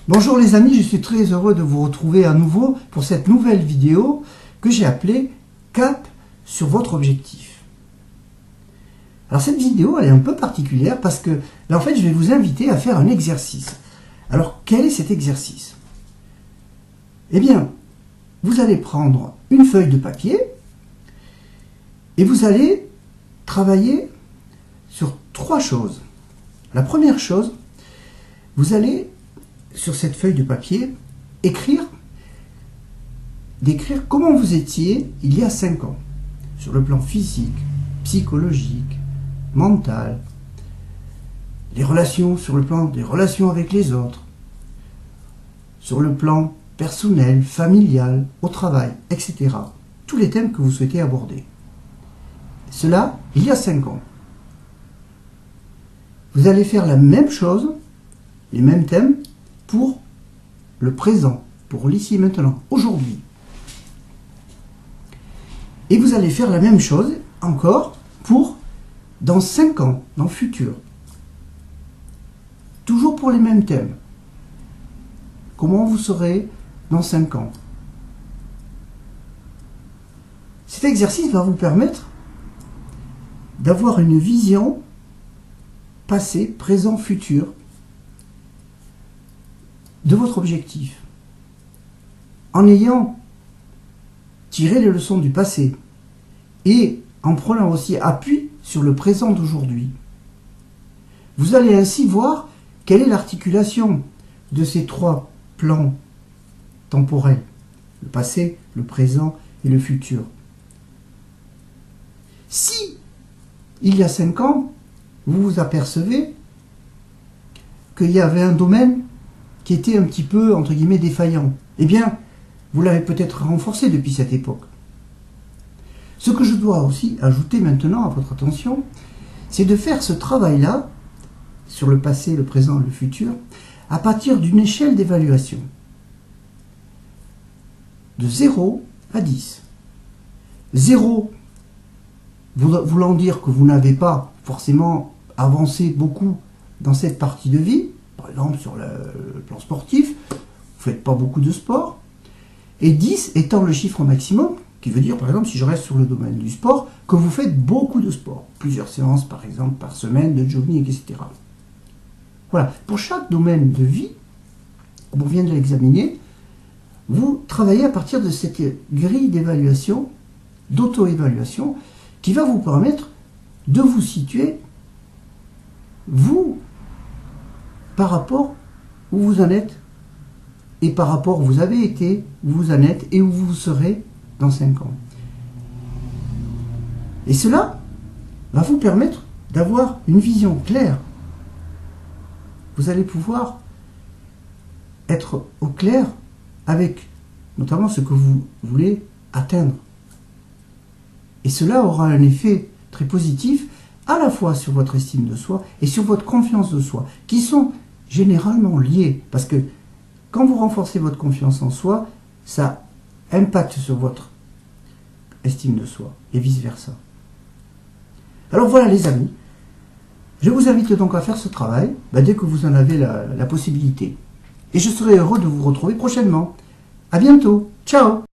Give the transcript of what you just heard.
Bonjour les amis, je suis très heureux de vous retrouver à nouveau pour cette nouvelle vidéo que j'ai appelée Cap sur votre objectif. Alors cette vidéo elle est un peu particulière parce que là en fait je vais vous inviter à faire un exercice. Alors quel est cet exercice? Eh bien, vous allez prendre une feuille de papier et vous allez travailler sur trois choses. La première chose, vous allez sur cette feuille de papier décrire comment vous étiez il y a 5 ans, sur le plan physique, psychologique, mental, les relations, sur le plan des relations avec les autres, sur le plan personnel, familial, au travail, etc. Tous les thèmes que vous souhaitez aborder. Cela, il y a 5 ans. Vous allez faire la même chose, les mêmes thèmes, pour le présent, pour l'ici et maintenant, aujourd'hui. Et vous allez faire la même chose encore pour dans 5 ans, dans le futur. Toujours pour les mêmes thèmes. Comment vous serez dans 5 ans. Cet exercice va vous permettre d'avoir une vision passé, présent, futur de votre objectif. En ayant tiré les leçons du passé et en prenant aussi appui sur le présent d'aujourd'hui. Vous allez ainsi voir quelle est l'articulation de ces trois plans temporels, le passé, le présent et le futur. Si, il y a 5 ans, vous vous apercevez qu'il y avait un domaine qui était un petit peu, entre guillemets, défaillant, eh bien, vous l'avez peut-être renforcé depuis cette époque. Ce que je dois aussi ajouter maintenant à votre attention, c'est de faire ce travail-là, sur le passé, le présent, le futur, à partir d'une échelle d'évaluation. De 0 à 10. 0 voulant dire que vous n'avez pas forcément avancé beaucoup dans cette partie de vie, par exemple sur le plan sportif, vous ne faites pas beaucoup de sport, et 10 étant le chiffre maximum, qui veut dire par exemple si je reste sur le domaine du sport, que vous faites beaucoup de sport, plusieurs séances par exemple par semaine de jogging, etc. Voilà, pour chaque domaine de vie, comme on vient de l'examiner, vous travaillez à partir de cette grille d'évaluation, d'auto-évaluation, qui va vous permettre de vous situer, vous, par rapport où vous en êtes, et par rapport où vous avez été, où vous en êtes, et où vous serez dans 5 ans. Et cela va vous permettre d'avoir une vision claire. Vous allez pouvoir être au clair avec notamment ce que vous voulez atteindre. Et cela aura un effet très positif à la fois sur votre estime de soi et sur votre confiance de soi, qui sont généralement liés. Parce que quand vous renforcez votre confiance en soi, ça impacte sur votre estime de soi et vice-versa. Alors voilà les amis, je vous invite donc à faire ce travail dès que vous en avez la possibilité. Et je serai heureux de vous retrouver prochainement. À bientôt. Ciao.